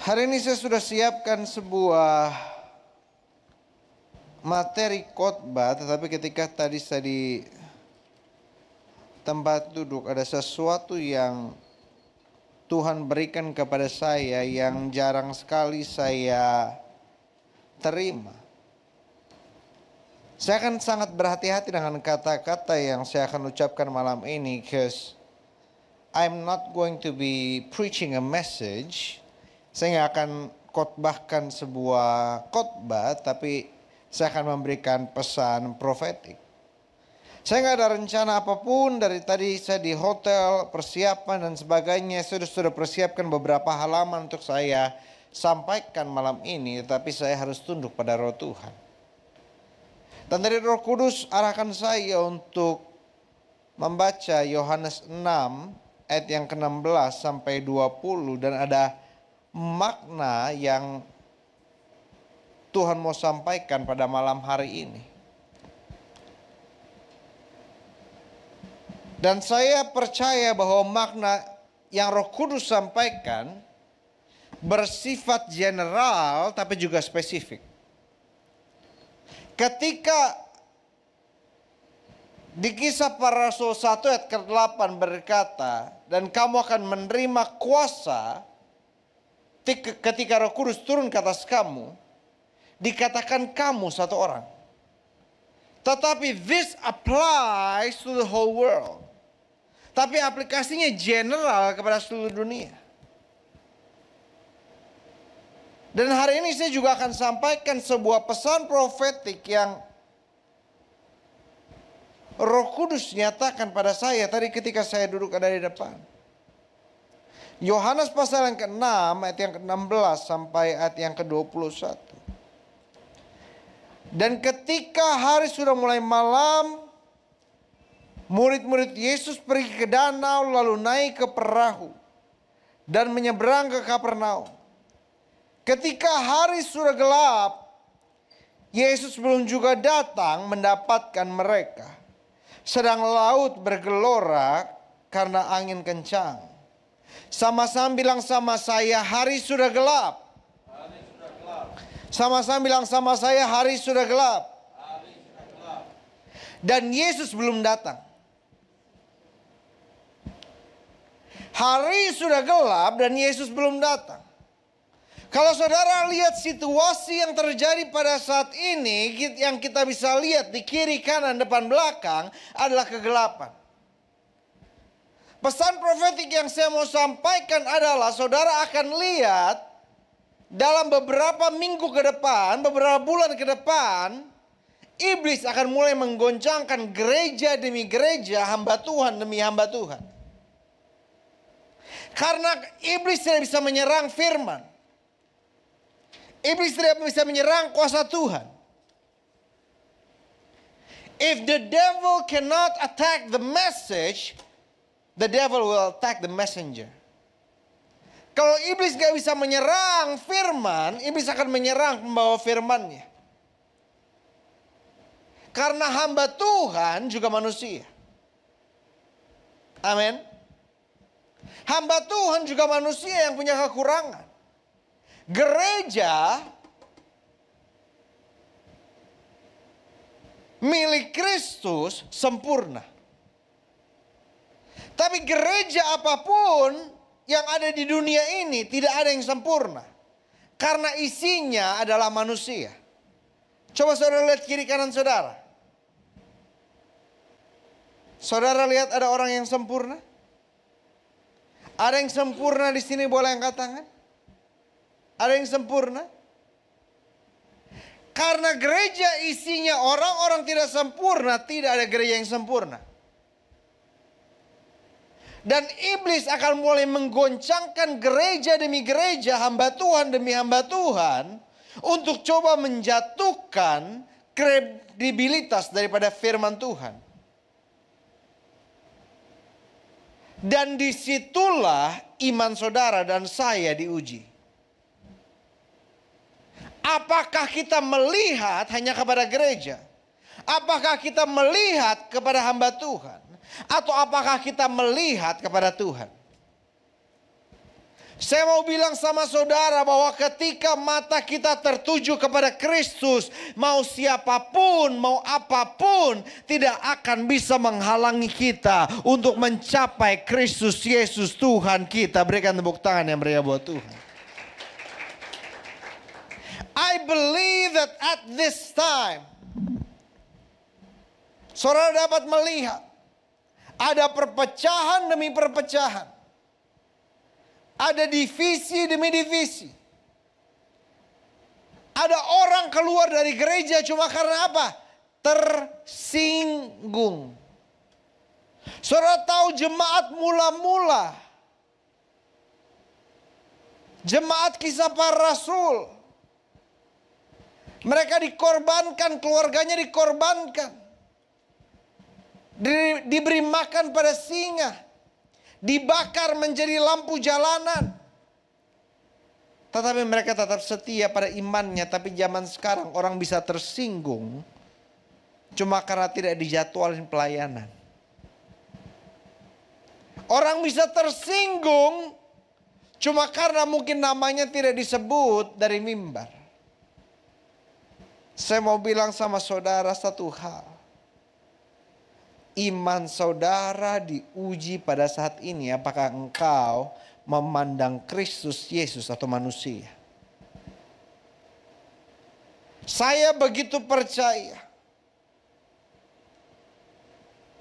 Hari ini saya sudah siapkan sebuah materi khotbah, tetapi ketika tadi saya di tempat duduk ada sesuatu yang Tuhan berikan kepada saya yang jarang sekali saya terima. Saya akan sangat berhati-hati dengan kata-kata yang saya akan ucapkan malam ini, because I'm not going to be preaching a message. Saya nggak akan khotbahkan sebuah khotbah, tapi saya akan memberikan pesan profetik. Saya nggak ada rencana apapun dari tadi. Saya di hotel, persiapan dan sebagainya. Saya sudah persiapkan beberapa halaman untuk saya sampaikan malam ini, tapi saya harus tunduk pada Roh Tuhan. Dan dari Roh Kudus arahkan saya untuk membaca Yohanes 6 ayat yang ke-16 sampai 20, dan ada makna yang Tuhan mau sampaikan pada malam hari ini. Dan saya percaya bahwa makna yang Roh Kudus sampaikan bersifat general tapi juga spesifik. Ketika di Kisah Para Rasul 1 ayat ke-8 berkata, dan kamu akan menerima kuasa ketika Roh Kudus turun ke atas kamu, dikatakan kamu satu orang. Tetapi this applies to the whole world. Tapi aplikasinya general kepada seluruh dunia. Dan hari ini saya juga akan sampaikan sebuah pesan profetik yang Roh Kudus nyatakan pada saya tadi ketika saya duduk ada di depan. Yohanes pasal yang ke-6 ayat yang ke-16 sampai ayat yang ke-21. Dan ketika hari sudah mulai malam, murid-murid Yesus pergi ke danau lalu naik ke perahu dan menyeberang ke Kapernaum. Ketika hari sudah gelap, Yesus belum juga datang mendapatkan mereka. Sedang laut bergelora karena angin kencang. Sama-sama bilang sama saya, hari sudah gelap. Sama-sama bilang sama saya, hari sudah gelap. Dan Yesus belum datang. Hari sudah gelap dan Yesus belum datang. Kalau saudara lihat situasi yang terjadi pada saat ini, yang kita bisa lihat di kiri, kanan, depan, belakang adalah kegelapan. Pesan profetik yang saya mau sampaikan adalah saudara akan lihat dalam beberapa minggu ke depan, beberapa bulan ke depan, iblis akan mulai menggoncangkan gereja demi gereja, hamba Tuhan demi hamba Tuhan. Karena iblis tidak bisa menyerang firman. Iblis tidak bisa menyerang kuasa Tuhan. If the devil cannot attack the message, the devil will attack the messenger. Kalau iblis gak bisa menyerang firman, iblis akan menyerang pembawa firmannya. Karena hamba Tuhan juga manusia. Amin. Hamba Tuhan juga manusia yang punya kekurangan. Gereja milik Kristus sempurna. Tapi gereja apapun yang ada di dunia ini tidak ada yang sempurna. Karena isinya adalah manusia. Coba saudara lihat kiri kanan saudara. Saudara lihat ada orang yang sempurna? Ada yang sempurna di sini, boleh angkat tangan? Ada yang sempurna? Karena gereja isinya orang-orang tidak sempurna, tidak ada gereja yang sempurna. Dan iblis akan mulai menggoncangkan gereja demi gereja, hamba Tuhan demi hamba Tuhan, untuk coba menjatuhkan kredibilitas daripada firman Tuhan. Dan disitulah iman saudara dan saya diuji. Apakah kita melihat hanya kepada gereja? Apakah kita melihat kepada hamba Tuhan? Atau apakah kita melihat kepada Tuhan? Saya mau bilang sama saudara bahwa ketika mata kita tertuju kepada Kristus, mau siapapun, mau apapun, tidak akan bisa menghalangi kita untuk mencapai Kristus Yesus Tuhan kita. Berikan tepuk tangan yang meriah buat Tuhan. I believe that at this time, saudara dapat melihat ada perpecahan demi perpecahan. Ada divisi demi divisi. Ada orang keluar dari gereja cuma karena apa? Tersinggung. Saudara tahu jemaat mula-mula, jemaat kisah para rasul, mereka dikorbankan, keluarganya dikorbankan, diberi makan pada singa, dibakar menjadi lampu jalanan. Tetapi mereka tetap setia pada imannya. Tapi zaman sekarang orang bisa tersinggung cuma karena tidak dijadwalin pelayanan. Orang bisa tersinggung cuma karena mungkin namanya tidak disebut dari mimbar. Saya mau bilang sama saudara satu hal. Iman saudara diuji pada saat ini. Apakah engkau memandang Kristus Yesus atau manusia? Saya begitu percaya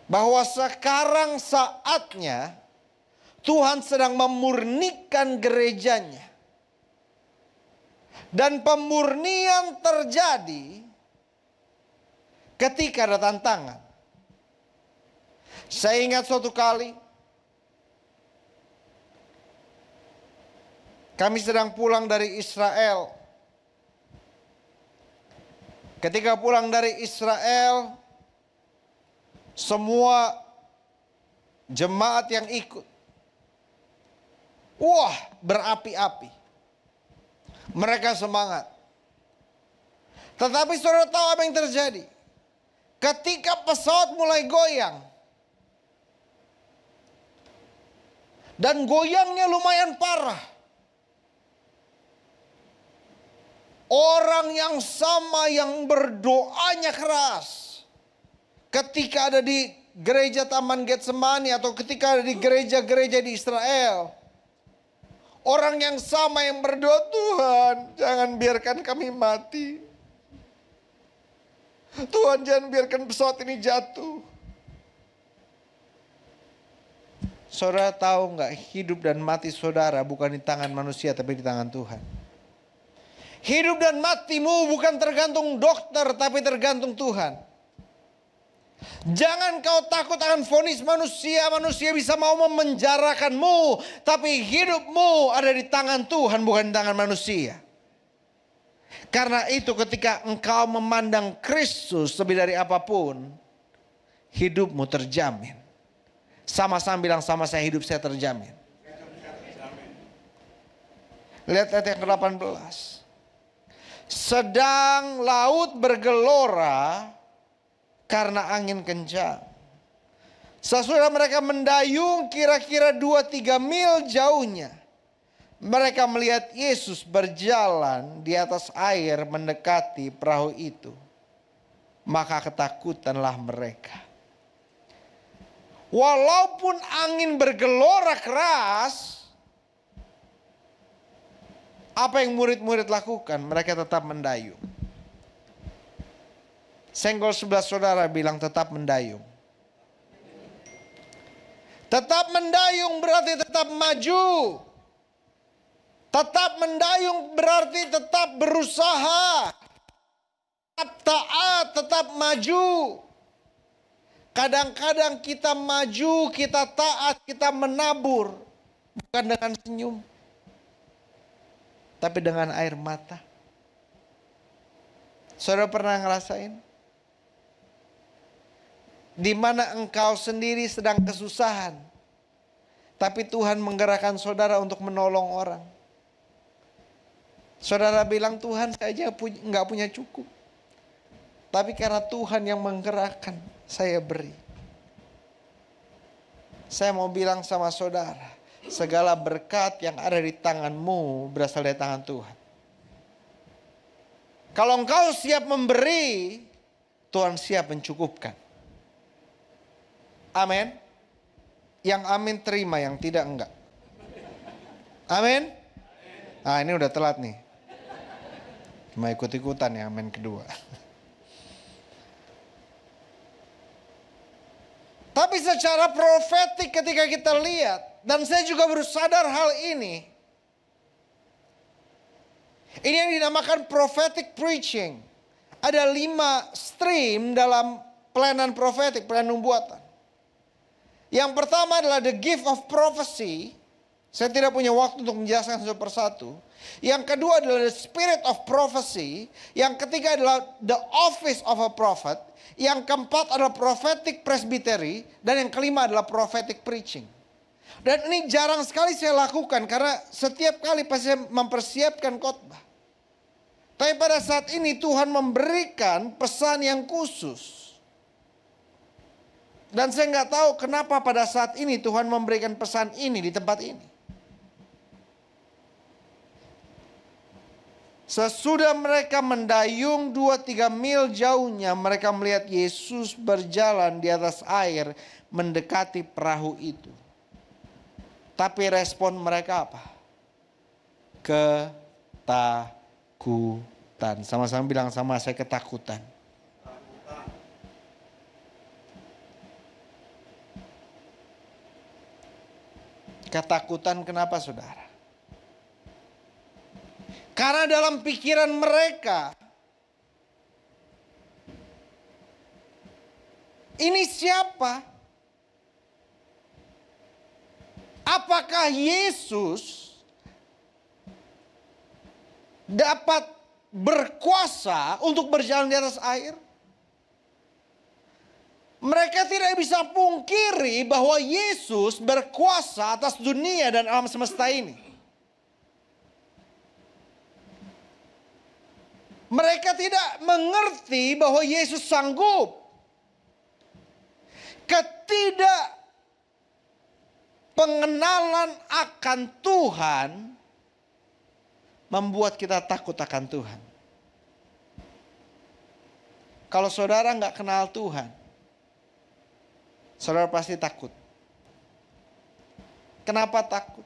bahwa sekarang saatnya Tuhan sedang memurnikan gerejanya. Dan pemurnian terjadi ketika ada tantangan. Saya ingat suatu kali kami sedang pulang dari Israel. Ketika pulang dari Israel, semua jemaat yang ikut, wah, berapi-api. Mereka semangat. Tetapi saudara tahu apa yang terjadi? Ketika pesawat mulai goyang, dan goyangnya lumayan parah, orang yang sama yang berdoanya keras ketika ada di gereja Taman Getsemani atau ketika ada di gereja-gereja di Israel, orang yang sama yang berdoa, Tuhan jangan biarkan kami mati, Tuhan jangan biarkan pesawat ini jatuh. Saudara tahu nggak, hidup dan mati saudara bukan di tangan manusia tapi di tangan Tuhan. Hidup dan matimu bukan tergantung dokter tapi tergantung Tuhan. Jangan kau takut akan vonis manusia. Manusia bisa mau memenjarakanmu, tapi hidupmu ada di tangan Tuhan bukan di tangan manusia. Karena itu ketika engkau memandang Kristus lebih dari apapun, hidupmu terjamin. Sama-sama bilang sama saya, hidup saya terjamin. Lihat ayat yang ke-18. Sedang laut bergelora karena angin kencang. Sesudah mereka mendayung kira-kira 2-3 mil jauhnya, mereka melihat Yesus berjalan di atas air mendekati perahu itu. Maka ketakutanlah mereka. Walaupun angin bergelora keras, apa yang murid-murid lakukan? Mereka tetap mendayung. Senggol sebelah saudara bilang tetap mendayung. Tetap mendayung berarti tetap maju. Tetap mendayung berarti tetap berusaha. Tetap taat, tetap maju. Kadang-kadang kita maju, kita taat, kita menabur. Bukan dengan senyum, tapi dengan air mata. Saudara pernah ngerasain? Di mana engkau sendiri sedang kesusahan, tapi Tuhan menggerakkan saudara untuk menolong orang. Saudara bilang, Tuhan saya aja nggak punya cukup. Tapi karena Tuhan yang menggerakkan, saya beri. Saya mau bilang sama saudara, segala berkat yang ada di tanganmu berasal dari tangan Tuhan. Kalau engkau siap memberi, Tuhan siap mencukupkan. Amin. Yang amin terima, yang tidak enggak. Amin. Nah, ini udah telat nih. Cuma ikut-ikutan ya amin kedua. Tapi secara profetik ketika kita lihat, dan saya juga baru sadar hal ini. Ini yang dinamakan prophetic preaching. Ada 5 stream dalam pelayanan profetik, pelayanan nubuatan. Yang pertama adalah the gift of prophecy. Saya tidak punya waktu untuk menjelaskan satu persatu. Yang kedua adalah the spirit of prophecy. Yang ketiga adalah the office of a prophet. Yang keempat adalah prophetic presbytery. Dan yang kelima adalah prophetic preaching. Dan ini jarang sekali saya lakukan karena setiap kali pasti saya mempersiapkan khotbah. Tapi pada saat ini Tuhan memberikan pesan yang khusus. Dan saya nggak tahu kenapa pada saat ini Tuhan memberikan pesan ini di tempat ini. Sesudah mereka mendayung 2-3 mil jauhnya, mereka melihat Yesus berjalan di atas air mendekati perahu itu. Tapi respon mereka apa? Ketakutan. Sama-sama bilang sama saya, ketakutan. Ketakutan kenapa saudara? Karena dalam pikiran mereka, ini siapa? Apakah Yesus dapat berkuasa untuk berjalan di atas air? Mereka tidak bisa pungkiri bahwa Yesus berkuasa atas dunia dan alam semesta ini. Mereka tidak mengerti bahwa Yesus sanggup. Pengenalan akan Tuhan membuat kita takut akan Tuhan. Kalau saudara nggak kenal Tuhan, saudara pasti takut. Kenapa takut?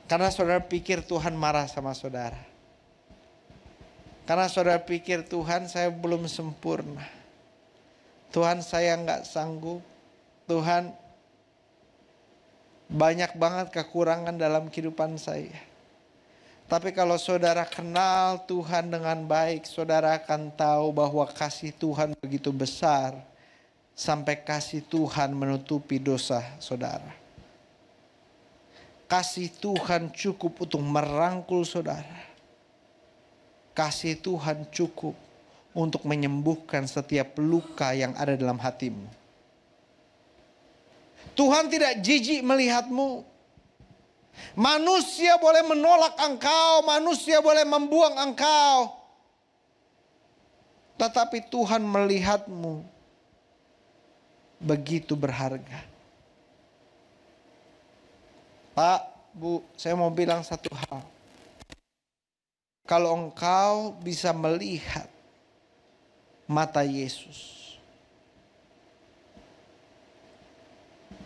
Karena saudara pikir Tuhan marah sama saudara. Karena saudara pikir Tuhan saya belum sempurna. Tuhan saya nggak sanggup. Tuhan banyak banget kekurangan dalam kehidupan saya. Tapi kalau saudara kenal Tuhan dengan baik, saudara akan tahu bahwa kasih Tuhan begitu besar. Sampai kasih Tuhan menutupi dosa saudara. Kasih Tuhan cukup untuk merangkul saudara. Kasih Tuhan cukup untuk menyembuhkan setiap luka yang ada dalam hatimu. Tuhan tidak jijik melihatmu. Manusia boleh menolak engkau, manusia boleh membuang engkau. Tetapi Tuhan melihatmu begitu berharga. Pak, Bu, saya mau bilang satu hal. Kalau engkau bisa melihat mata Yesus.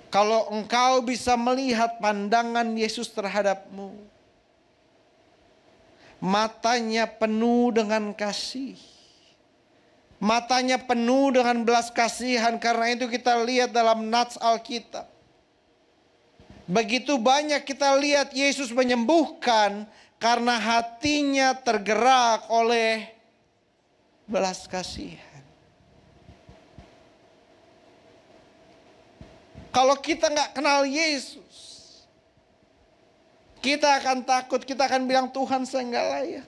Kalau engkau bisa melihat pandangan Yesus terhadapmu. Matanya penuh dengan kasih. Matanya penuh dengan belas kasihan. Karena itu kita lihat dalam nats Alkitab. Begitu banyak kita lihat Yesus menyembuhkan karena hatinya tergerak oleh belas kasihan. Kalau kita nggak kenal Yesus, kita akan takut, kita akan bilang Tuhan saya nggak layak.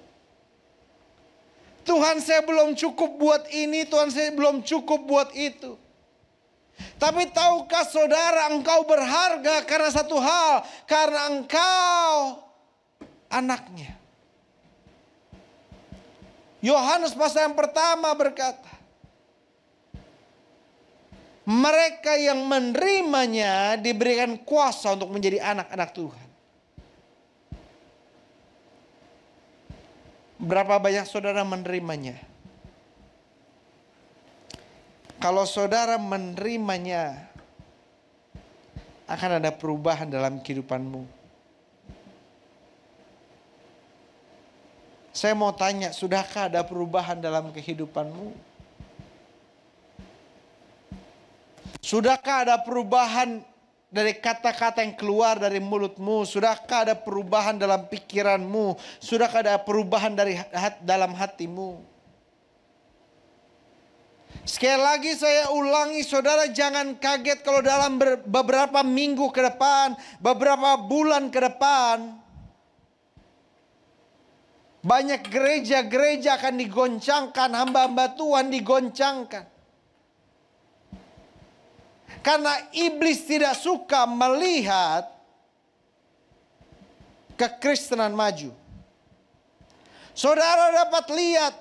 Tuhan saya belum cukup buat ini, Tuhan saya belum cukup buat itu. Tapi tahukah saudara engkau berharga karena satu hal. Karena engkau anaknya. Yohanes pasal yang pertama berkata. Mereka yang menerimanya diberikan kuasa untuk menjadi anak-anak Tuhan. Berapa banyak saudara menerimanya? Kalau saudara menerimanya, akan ada perubahan dalam kehidupanmu. Saya mau tanya, sudahkah ada perubahan dalam kehidupanmu? Sudahkah ada perubahan dari kata-kata yang keluar dari mulutmu? Sudahkah ada perubahan dalam pikiranmu? Sudahkah ada perubahan dalam hatimu? Sekali lagi saya ulangi, saudara jangan kaget kalau dalam beberapa minggu ke depan, beberapa bulan ke depan, banyak gereja-gereja akan digoncangkan, hamba-hamba Tuhan digoncangkan. Karena iblis tidak suka melihat kekristenan maju. Saudara dapat lihat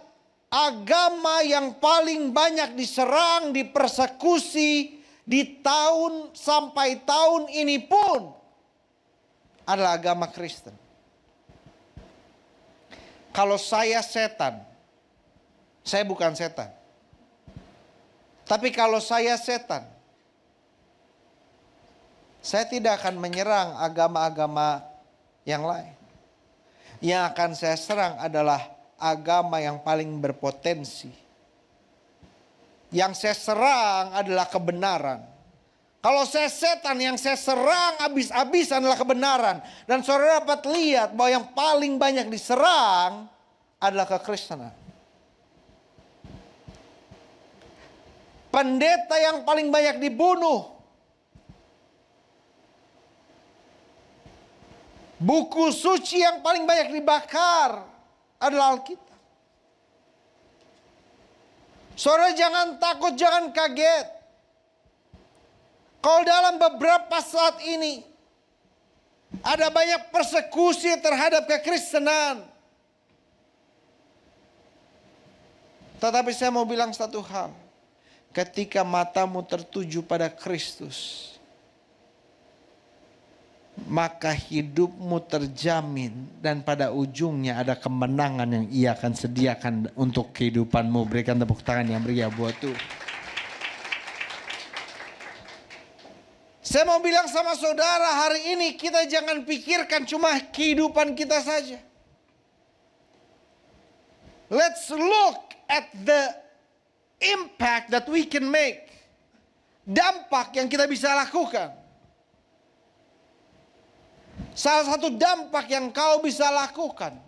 agama yang paling banyak diserang, dipersekusi di tahun sampai tahun ini pun adalah agama Kristen. Kalau saya setan, saya bukan setan. Tapi kalau saya setan, saya tidak akan menyerang agama-agama yang lain. Yang akan saya serang adalah agama yang paling berpotensi. Yang saya serang adalah kebenaran. Kalau saya setan, yang saya serang habis-habisan adalah kebenaran. Dan saudara dapat lihat bahwa yang paling banyak diserang adalah kekristenan. Pendeta yang paling banyak dibunuh. Buku suci yang paling banyak dibakar adalah Alkitab. Saudara jangan takut, jangan kaget. Kalau dalam beberapa saat ini ada banyak persekusi terhadap kekristenan. Tetapi saya mau bilang satu hal. Ketika matamu tertuju pada Kristus, maka hidupmu terjamin dan pada ujungnya ada kemenangan yang Ia akan sediakan untuk kehidupanmu. Berikan tepuk tangan yang meriah buat Tuhan. Saya mau bilang sama saudara, hari ini kita jangan pikirkan cuma kehidupan kita saja. Let's look at the impact that we can make. Dampak yang kita bisa lakukan. Salah satu dampak yang kau bisa lakukan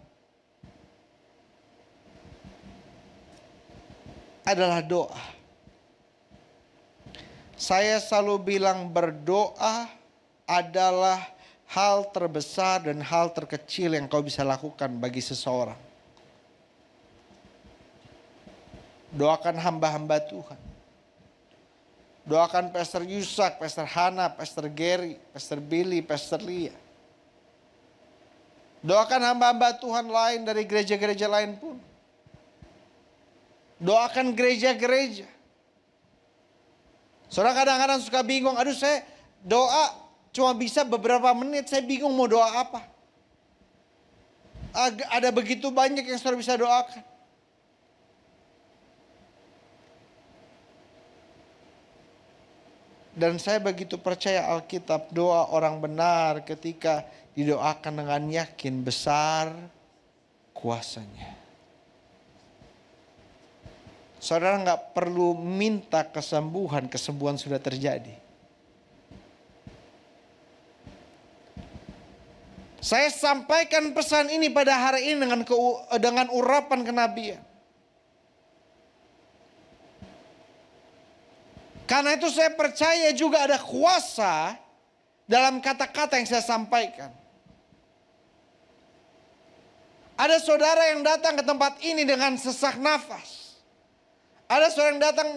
adalah doa. Saya selalu bilang berdoa adalah hal terbesar dan hal terkecil yang kau bisa lakukan bagi seseorang. Doakan hamba-hamba Tuhan. Doakan Pastor Yusak, Pastor Hana, Pastor Gary, Pastor Billy, Pastor Lia. Doakan hamba-hamba Tuhan lain dari gereja-gereja lain pun. Doakan gereja-gereja. Saudara kadang-kadang suka bingung. Aduh saya doa cuma bisa beberapa menit. Saya bingung mau doa apa. Ada begitu banyak yang saudara bisa doakan. Dan saya begitu percaya Alkitab, doa orang benar ketika didoakan dengan yakin besar kuasanya. Saudara nggak perlu minta kesembuhan, kesembuhan sudah terjadi. Saya sampaikan pesan ini pada hari ini dengan urapan kenabian. Karena itu saya percaya juga ada kuasa dalam kata-kata yang saya sampaikan. Ada saudara yang datang ke tempat ini dengan sesak nafas. Ada saudara yang datang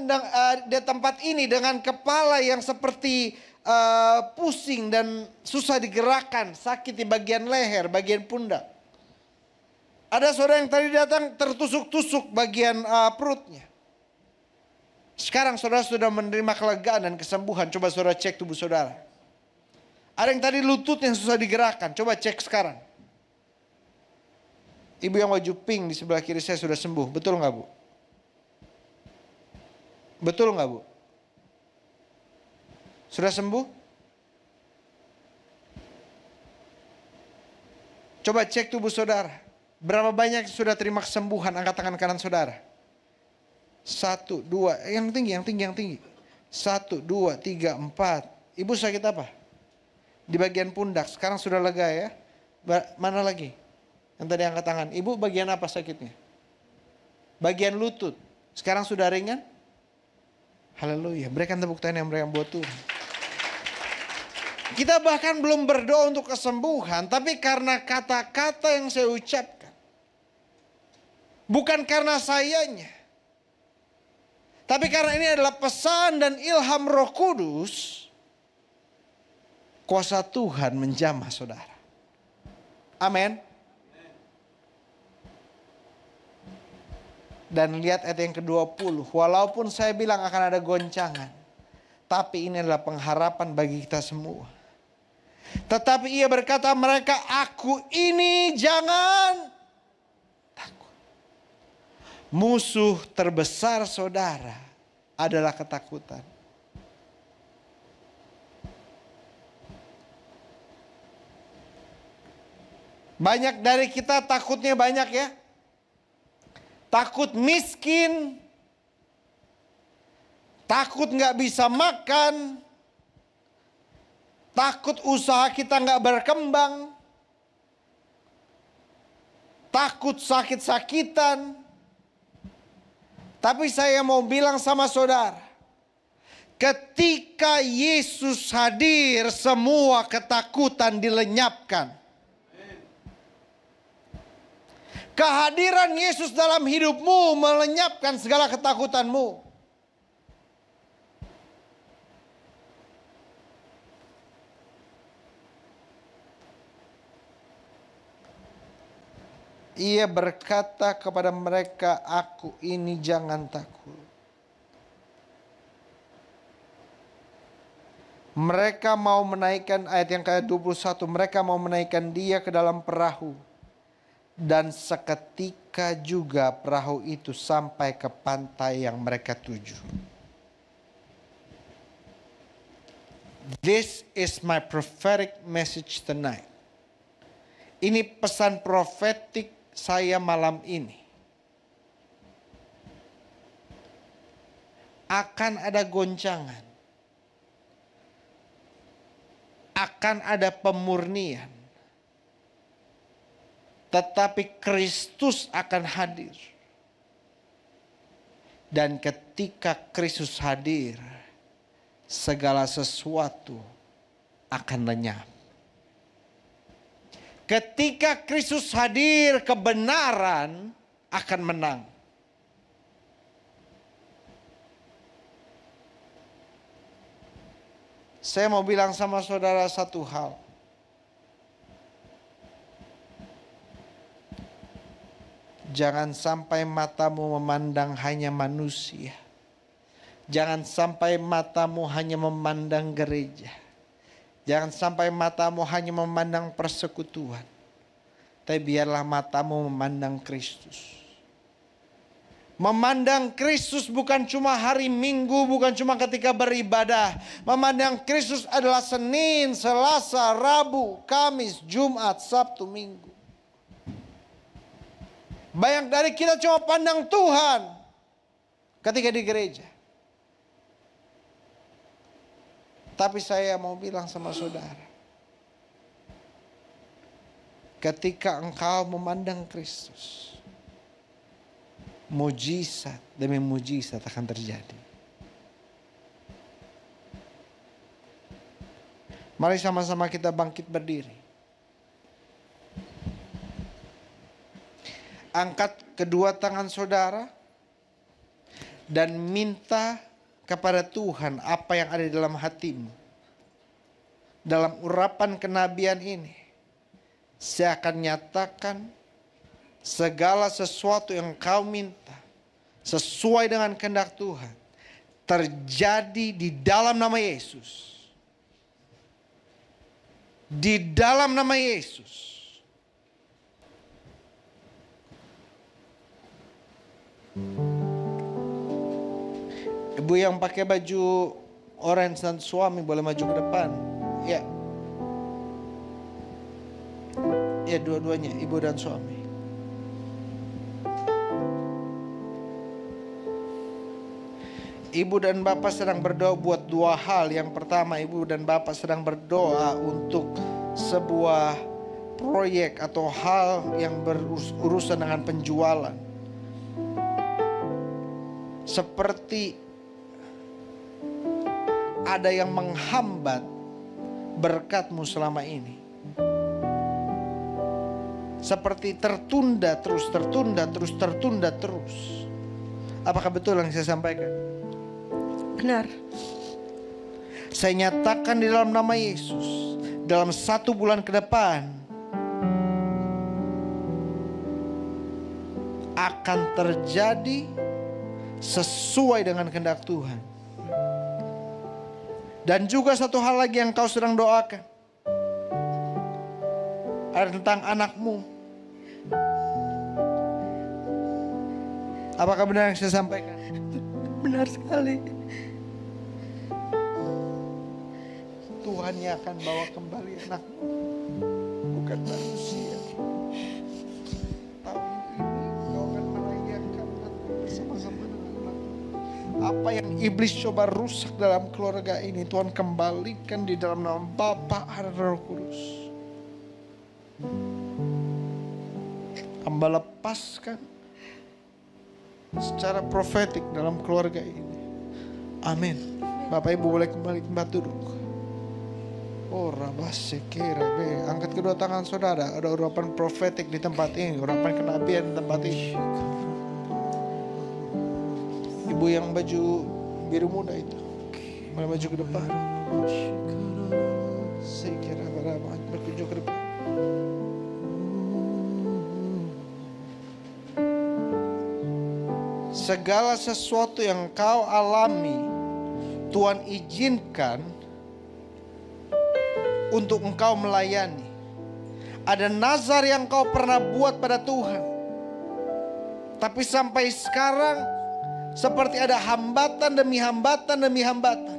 di tempat ini dengan kepala yang seperti pusing dan susah digerakkan. Sakit di bagian leher, bagian pundak. Ada saudara yang tadi datang tertusuk-tusuk bagian perutnya. Sekarang saudara sudah menerima kelegaan dan kesembuhan. Coba saudara cek tubuh saudara. Ada yang tadi lutut yang susah digerakkan. Coba cek sekarang. Ibu yang baju pink di sebelah kiri saya sudah sembuh. Betul nggak, Bu? Betul nggak, Bu? Sudah sembuh? Coba cek tubuh saudara. Berapa banyak sudah terima kesembuhan? Angkat tangan kanan saudara. 1, 2, yang tinggi. 1, 2, 3, 4. Ibu sakit apa? Di bagian pundak. Sekarang sudah lega ya. Mana lagi? Yang tadi angkat tangan. Ibu bagian apa sakitnya? Bagian lutut. Sekarang sudah ringan? Haleluya. Berikan tepuk tangan yang berikan buat Tuhan. Kita bahkan belum berdoa untuk kesembuhan. Tapi karena kata-kata yang saya ucapkan. Bukan karena sayanya. Tapi karena ini adalah pesan dan ilham Roh Kudus. Kuasa Tuhan menjamah saudara. Amin. Dan lihat ayat yang ke-20. Walaupun saya bilang akan ada goncangan. Tapi ini adalah pengharapan bagi kita semua. Tetapi ia berkata mereka, aku ini jangan takut. Musuh terbesar saudara adalah ketakutan. Banyak dari kita takutnya banyak ya. Takut miskin, takut nggak bisa makan, takut usaha kita nggak berkembang, takut sakit-sakitan. Tapi saya mau bilang sama saudara, ketika Yesus hadir, semua ketakutan dilenyapkan. Kehadiran Yesus dalam hidupmu melenyapkan segala ketakutanmu. Ia berkata kepada mereka, aku ini jangan takut. Mereka mau menaikkan, ayat yang ke-21, mereka mau menaikkan dia ke dalam perahu. Dan seketika juga perahu itu sampai ke pantai yang mereka tuju. This is my prophetic message tonight. Ini pesan profetik saya malam ini. Akan ada goncangan. Akan ada pemurnian. Tetapi Kristus akan hadir. Dan ketika Kristus hadir, segala sesuatu akan lenyap. Ketika Kristus hadir, kebenaran akan menang. Saya mau bilang sama saudara satu hal. Jangan sampai matamu memandang hanya manusia. Jangan sampai matamu hanya memandang gereja. Jangan sampai matamu hanya memandang persekutuan. Tapi biarlah matamu memandang Kristus. Memandang Kristus bukan cuma hari Minggu, bukan cuma ketika beribadah. Memandang Kristus adalah Senin, Selasa, Rabu, Kamis, Jumat, Sabtu, Minggu. Banyak dari kita cuma pandang Tuhan ketika di gereja. Tapi saya mau bilang sama saudara. Ketika engkau memandang Kristus, mujizat demi mujizat akan terjadi. Mari sama-sama kita bangkit berdiri. Angkat kedua tangan saudara dan minta kepada Tuhan apa yang ada di dalam hatimu. Dalam urapan kenabian ini, saya akan nyatakan segala sesuatu yang kau minta sesuai dengan kehendak Tuhan. terjadi di dalam nama Yesus. Di dalam nama Yesus. Ibu yang pakai baju orange dan suami boleh maju ke depan. Ya. Ya, dua-duanya, ibu dan suami. Ibu dan bapak sedang berdoa buat dua hal. Yang pertama, ibu dan bapak sedang berdoa untuk sebuah proyek atau hal yang berurusan dengan penjualan. Seperti ada yang menghambat berkatmu selama ini. Seperti tertunda terus. Apakah betul yang saya sampaikan? Benar. Saya nyatakan di dalam nama Yesus, dalam 1 bulan ke depan akan terjadi sesuai dengan kehendak Tuhan. Dan juga satu hal lagi yang kau sedang doakan, ada tentang anakmu. Apakah benar yang saya sampaikan? Benar sekali. Tuhan yang akan bawa kembali anakmu, bukan manusia. Tahun ini kau akan merayakan bersama-sama dengan anakmu. Apa yang iblis coba rusak dalam keluarga ini, Tuhan kembalikan di dalam nama Bapa, Anak, dan Roh Kudus. Hamba lepaskan secara profetik dalam keluarga ini. Amin. Bapak Ibu boleh kembali tempat duduk. Oh, rabasekere, angkat kedua tangan saudara. Ada urapan profetik di tempat ini, urapan kenabian di tempat ini. Ibu yang baju biru muda itu, boleh maju ke depan. Sekira berkunjung ke depan. Segala sesuatu yang kau alami, Tuhan izinkan untuk engkau melayani. Ada nazar yang kau pernah buat pada Tuhan, tapi sampai sekarang seperti ada hambatan demi hambatan demi hambatan.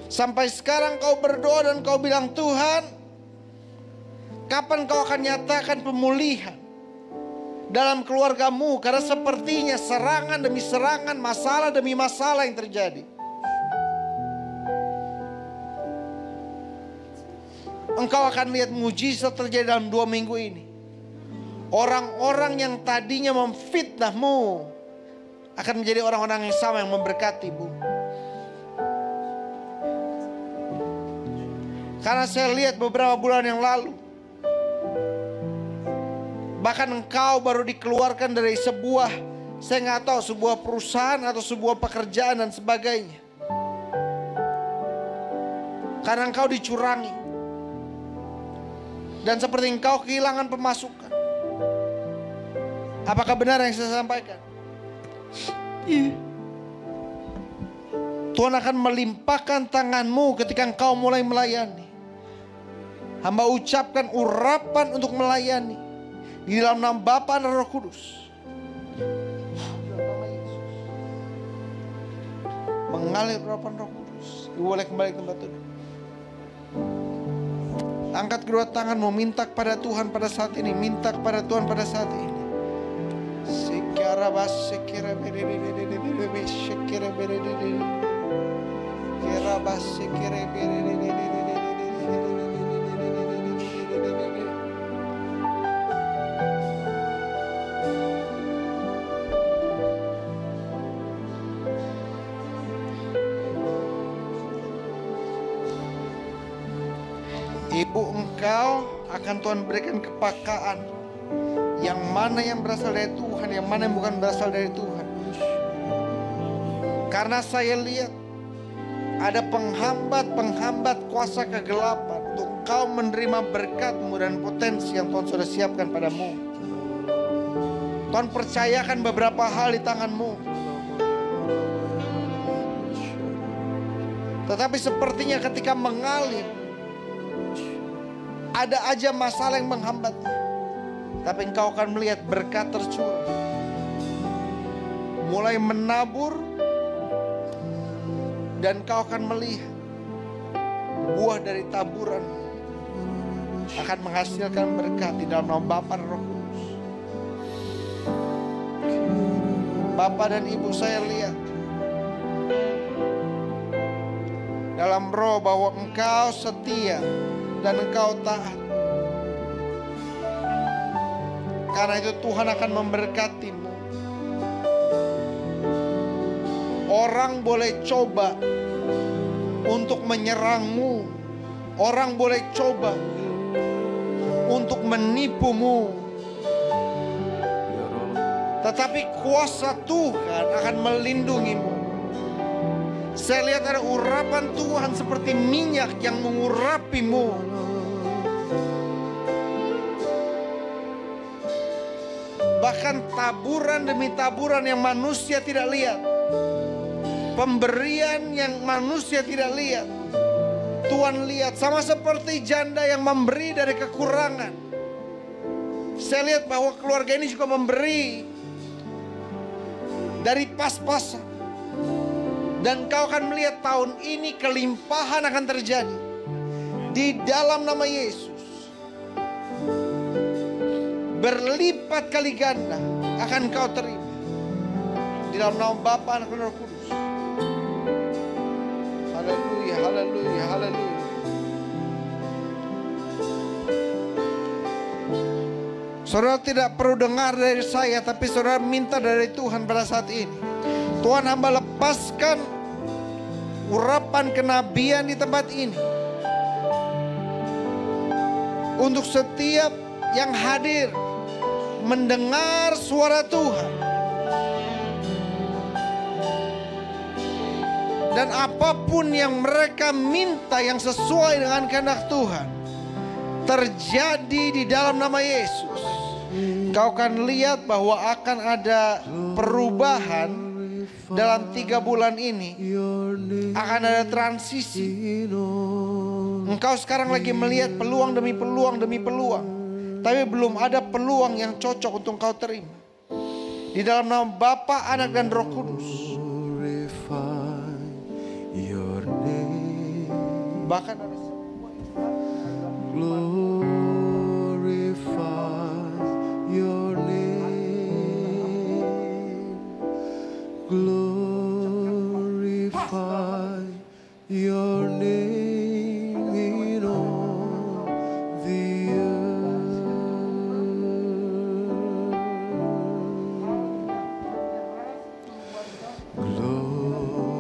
Sampai sekarang kau berdoa dan kau bilang, Tuhan, kapan kau akan nyatakan pemulihan dalam keluargamu? Karena sepertinya serangan demi serangan, masalah demi masalah yang terjadi. Engkau akan lihat mujizat terjadi dalam 2 minggu ini. Orang-orang yang tadinya memfitnahmu akan menjadi orang-orang yang sama yang memberkatimu. Karena saya lihat beberapa bulan yang lalu, bahkan engkau baru dikeluarkan dari sebuah, saya nggak tahu, sebuah perusahaan atau sebuah pekerjaan dan sebagainya. Karena engkau dicurangi. Dan seperti engkau kehilangan pemasukan. Apakah benar yang saya sampaikan? Iya. Tuhan akan melimpahkan tanganmu ketika engkau mulai melayani. Hamba ucapkan urapan untuk melayani di dalam nama Bapa dan Roh Kudus. Mengalir urapan Roh Kudus. Ibu boleh kembali ke tempat duduk. Angkat kedua tanganmu, minta kepada Tuhan pada saat ini. Minta kepada Tuhan pada saat ini. Ibu, engkau akan Tuhan berikan kepakaan. Yang mana yang berasal dari Tuhan, yang mana yang bukan berasal dari Tuhan. Karena saya lihat ada penghambat kuasa kegelapan untuk engkau menerima berkatmu dan potensi yang Tuhan sudah siapkan padamu. Tuhan percayakan beberapa hal di tanganmu. Tetapi sepertinya ketika mengalir, ada aja masalah yang menghambatnya. Tapi engkau akan melihat berkat tercurah. Mulai menabur, dan kau akan melihat buah dari taburan akan menghasilkan berkat di dalam nama Bapa dan Roh Kudus. Bapak dan Ibu, saya lihat dalam roh bahwa engkau setia dan engkau taat. Karena itu Tuhan akan memberkatimu. Orang boleh coba untuk menyerangmu. Orang boleh coba untuk menipumu. Tetapi kuasa Tuhan akan melindungimu. Saya lihat ada urapan Tuhan seperti minyak yang mengurapimu. Bahkan taburan demi taburan yang manusia tidak lihat. Pemberian yang manusia tidak lihat, Tuhan lihat. Sama seperti janda yang memberi dari kekurangan. Saya lihat bahwa keluarga ini juga memberi dari pas-pasan. Dan kau akan melihat tahun ini kelimpahan akan terjadi di dalam nama Yesus. Berlipat kali ganda akan kau terima di dalam nama Bapa, Anak, dan Roh Kudus. Haleluya, haleluya, haleluya. Saudara tidak perlu dengar dari saya, tapi saudara minta dari Tuhan pada saat ini. Tuhan, hamba lepaskan urapan kenabian di tempat ini. Untuk setiap yang hadir mendengar suara Tuhan. Dan apapun yang mereka minta yang sesuai dengan kehendak Tuhan terjadi di dalam nama Yesus. Kau akan lihat bahwa akan ada perubahan dalam 3 bulan ini. Akan ada transisi. Engkau sekarang lagi melihat peluang demi peluang demi peluang. Tapi belum ada peluang yang cocok untuk kau terima. Di dalam nama Bapa, Anak, dan Roh Kudus. Bahkan ada glorify your name, glorify your name in all the earth.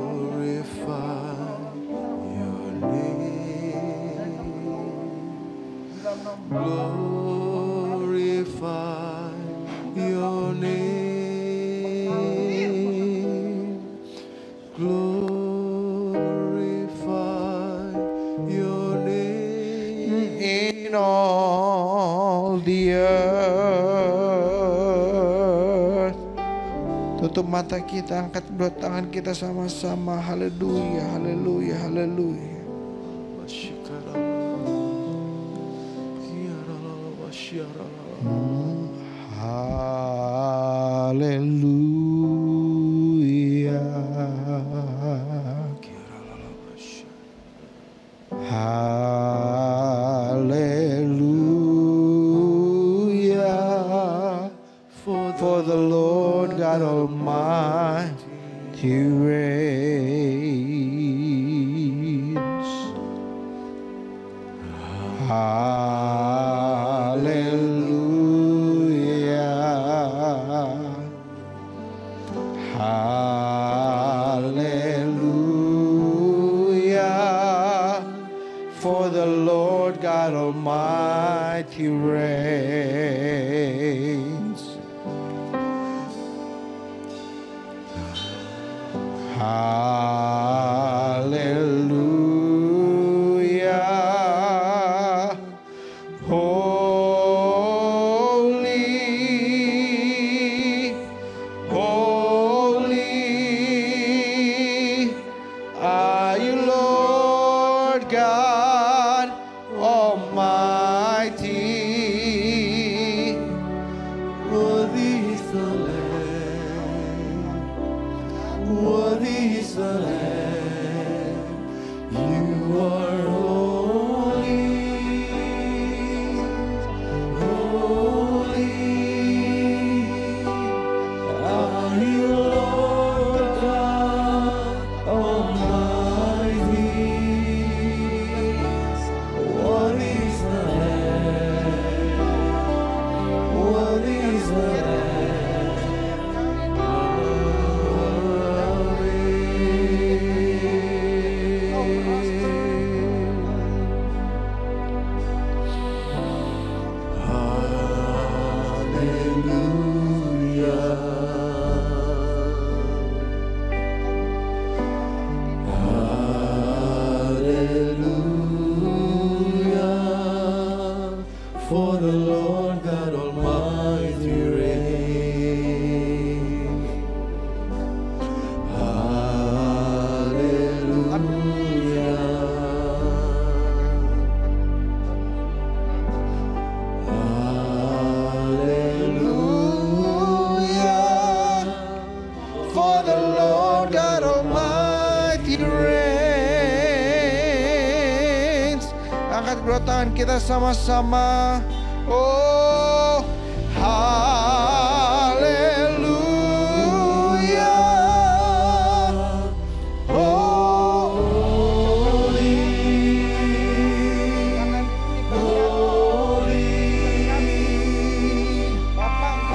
Glorify your name, glorify your name, glorify your name in all the earth. Tutup mata kita, angkat kedua tangan kita sama-sama. Haleluya, haleluya, haleluya. Haleluya, haleluya, for the Lord God Almighty reigns. Hallelujah, hallelujah, for the Lord God Almighty reigns. Hallelujah, holy Lord God Almighty. Worthy is the Lamb. Worthy is the Lamb. You are holy. Holy are you, Lord God Almighty. Worthy is the Lamb. Worthy is the For the Lord God Almighty reigns. Hallelujah. For the Lord God Almighty reigns. Angkat kedua tangan kita sama-sama. Oh, haleluya.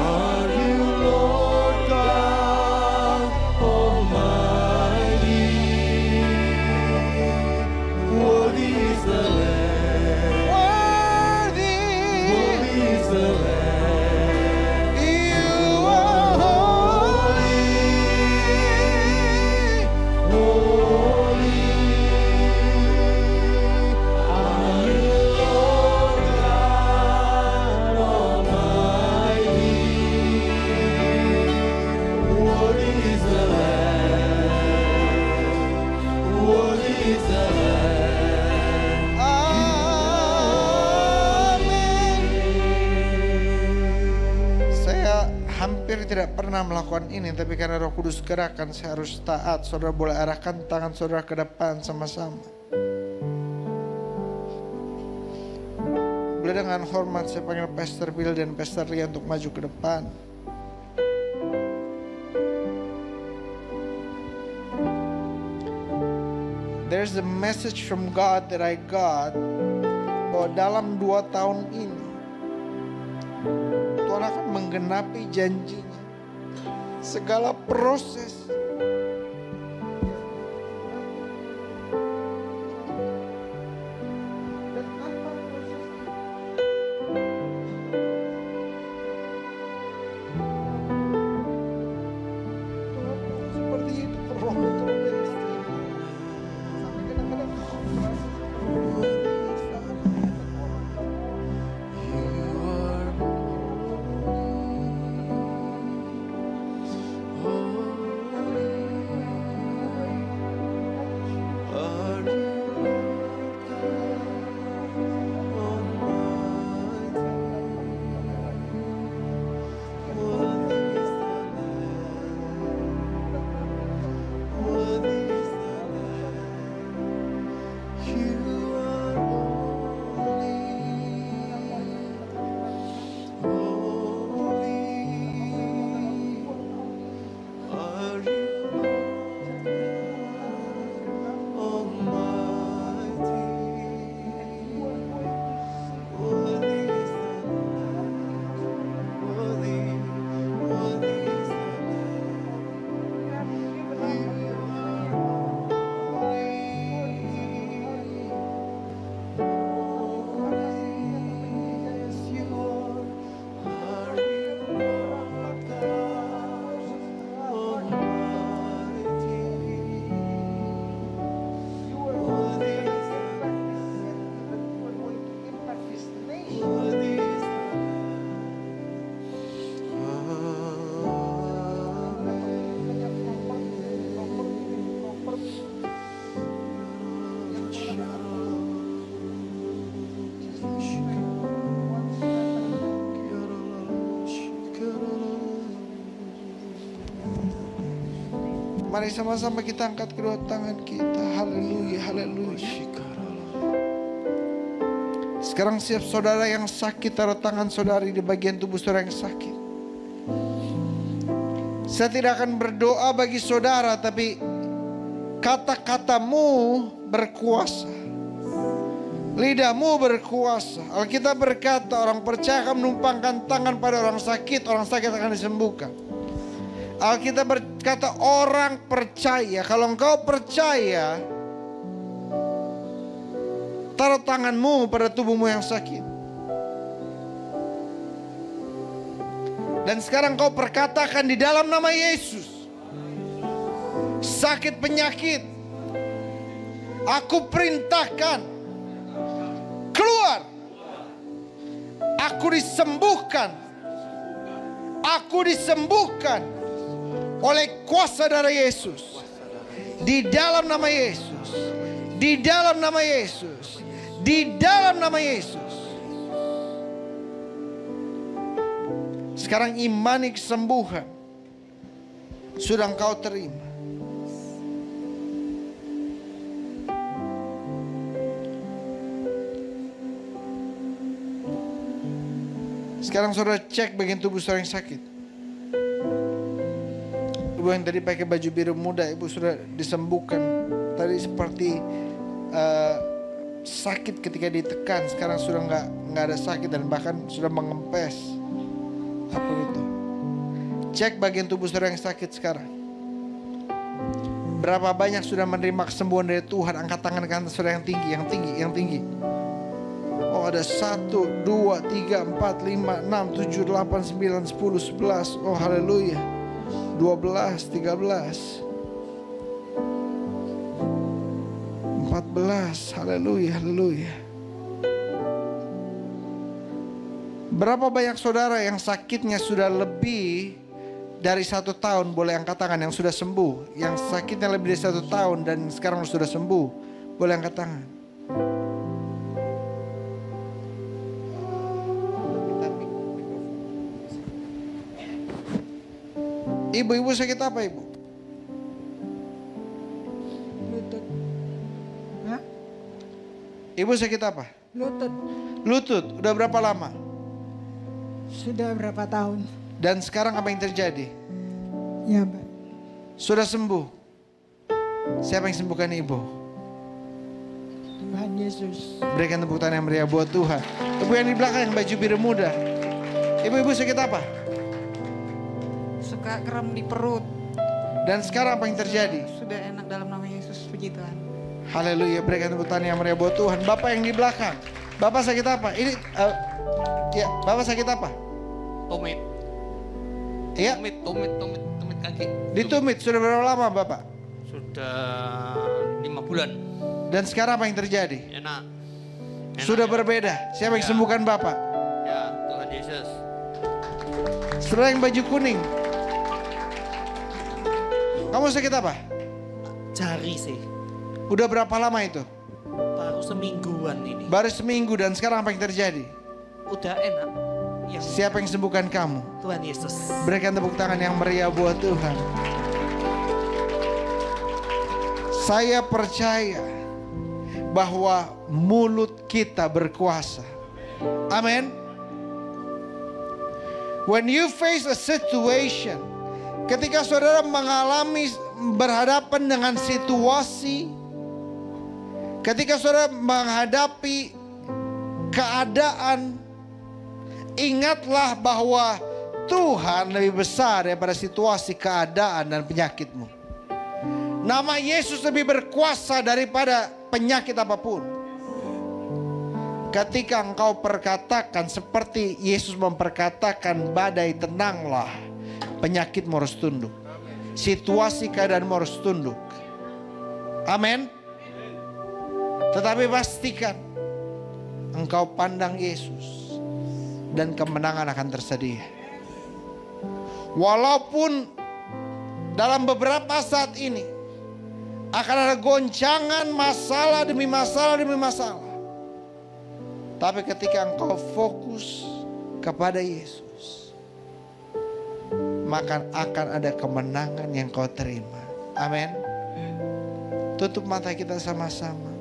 Are you Lord God Almighty? Worthy is the Lamb. Worthy Worthy is the Lamb. you are holy. Holy are you, Lord God Almighty. Worthy is the Lamb. Worthy is the Lamb. Amin. Saya hampir tidak pernah melakukan ini, tapi karena Roh Kudus gerakan, saya harus taat. Saudara boleh arahkan tangan saudara ke depan sama-sama. Boleh dengan hormat saya panggil Pastor Bill dan Pastor Ria untuk maju ke depan. There's a message from God that I got bahwa dalam 2 tahun ini Tuhan akan menggenapi janjinya. Segala proses dan apa proses Tuhan mau seperti itu roh itu dari istri. Sampai kadang-kadang merasa Holy Mari sama-sama kita angkat kedua tangan kita. Haleluya, haleluya. Sekarang siap saudara yang sakit, taruh tangan saudari di bagian tubuh saudara yang sakit. Saya tidak akan berdoa bagi saudara, tapi kata-katamu berkuasa. Lidahmu berkuasa. Alkitab berkata orang percaya akan menumpangkan tangan pada orang sakit akan disembuhkan. Alkitab berkata orang percaya. Kalau engkau percaya, taruh tanganmu pada tubuhmu yang sakit. Dan sekarang kau perkatakan di dalam nama Yesus, sakit penyakit, aku perintahkan keluar. Aku disembuhkan. Aku disembuhkan oleh kuasa darah Yesus. Di dalam nama Yesus. Di dalam nama Yesus. Di dalam nama Yesus. Sekarang imani kesembuhan sudah engkau terima. Sekarang saudara cek bagian tubuh saudara yang sakit. Ibu yang tadi pakai baju biru muda, ibu sudah disembuhkan. Tadi seperti sakit ketika ditekan, sekarang sudah nggak ada sakit dan bahkan sudah mengempes. Apa itu? Cek bagian tubuh saudara yang sakit sekarang. Berapa banyak sudah menerima kesembuhan dari Tuhan? Angkat tangan ke atas saudara yang tinggi, yang tinggi, yang tinggi. Oh ada 1, 2, 3, 4, 5, 6, 7, 8, 9, 10, 11. Oh haleluya. 12, 13, 14. Haleluya, haleluya. Berapa banyak saudara yang sakitnya sudah lebih dari 1 tahun? Boleh angkat tangan yang sudah sembuh. Yang sakitnya lebih dari 1 tahun dan sekarang sudah sembuh. Boleh angkat tangan. Ibu-ibu sakit apa ibu? Lutut. Hah? Ibu sakit apa? Lutut. Lutut. Udah berapa lama? Sudah berapa tahun? Dan sekarang apa yang terjadi? Ya, Pak. Sudah sembuh. Siapa yang sembuhkan ibu? Tuhan Yesus. Berikan tepuk tangan yang meriah buat Tuhan. Ibu yang di belakang yang baju biru muda. Ibu-ibu sakit apa? Suka kram di perut. Dan sekarang apa yang terjadi? Sudah enak dalam nama Yesus, puji Tuhan. Haleluya, berikan tepuk tangan yang meriah buat Tuhan. Bapak yang di belakang, Bapak sakit apa? Ini, ya, Bapak sakit apa? Tumit. Iya. Tumit kaki. Ditumit, sudah berapa lama Bapak? Sudah 5 bulan. Dan sekarang apa yang terjadi? Enak. Sudah berbeda. Siapa yang Ya. sembuhkan Bapak? Ya, Tuhan Yesus. Saudara yang baju kuning, kamu sakit apa? Jari sih. Udah berapa lama itu? Baru semingguan ini. Baru seminggu dan sekarang apa yang terjadi? Udah enak. Siapa yang sembuhkan kamu? Tuhan Yesus. Berikan tepuk tangan yang meriah buat Tuhan. Saya percaya bahwa mulut kita berkuasa. Amin. When you face a situation, ketika saudara mengalami berhadapan dengan situasi, ketika saudara menghadapi keadaan, ingatlah bahwa Tuhan lebih besar daripada situasi, keadaan, dan penyakitmu. Nama Yesus lebih berkuasa daripada penyakit apapun. Ketika engkau perkatakan seperti Yesus memperkatakan, badai tenanglah, penyakitmu harus tunduk. Situasi keadaanmu harus tunduk. Amin. Tetapi pastikan engkau pandang Yesus dan kemenangan akan tersedia. Walaupun dalam beberapa saat ini akan ada goncangan, masalah demi masalah demi masalah. Tapi ketika engkau fokus kepada Yesus, maka akan ada kemenangan yang kau terima. Amin. Tutup mata kita sama-sama.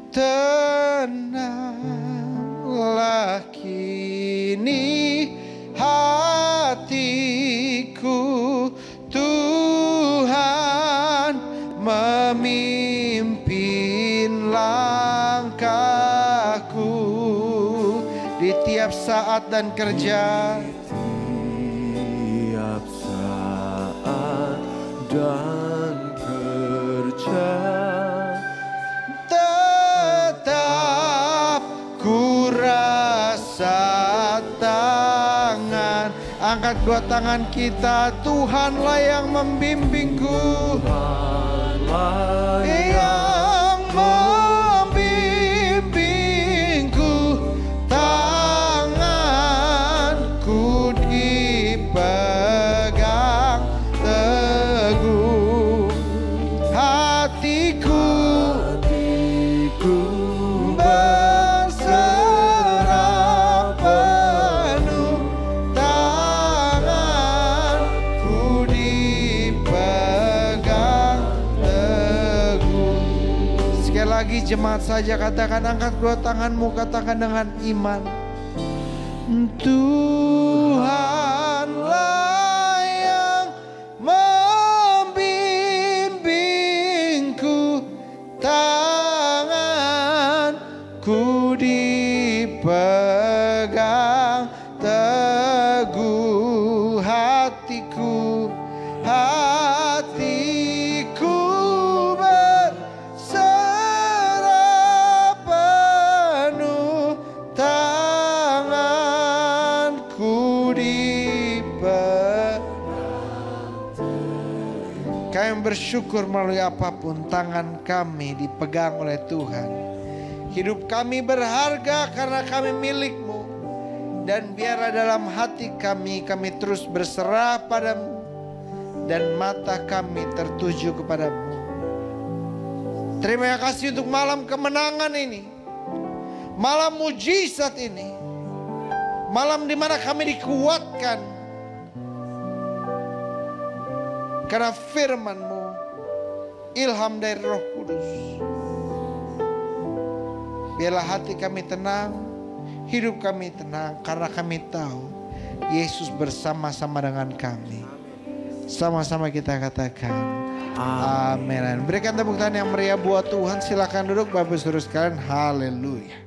Tenanglah kini hatiku, Tuhan memimpin langkahku di tiap saat dan kerja. Tiap saat dan kerja. Tetap ku rasa tangan. Angkat dua tangan kita. Tuhanlah yang membimbingku, Tuhanlah yang membimbingku. Tanganku dipegang teguh. Hatiku berserah penuh. Tanganku dipegang teguh. Sekali lagi jemaat saja katakan, angkat dua tanganmu, katakan dengan iman. Tuhanlah yang membimbingku. Tanganku dipegang teguh. Hatiku berserah penuh. Tanganku dipegang. Kami bersyukur melalui apapun tangan kami dipegang oleh Tuhan. Hidup kami berharga karena kami milik-Mu. Dan biarlah dalam hati kami terus berserah padamu. Dan mata kami tertuju kepadamu. Terima kasih untuk malam kemenangan ini. Malam mujizat ini. Malam di mana kami dikuatkan. Karena firman-Mu, ilham dari Roh Kudus. Biarlah hati kami tenang, hidup kami tenang, karena kami tahu Yesus bersama-sama dengan kami. Sama-sama kita katakan amin. Berikan tepuk tangan yang meriah buat Tuhan. Silakan duduk Bapak Saudara sekalian. Haleluya.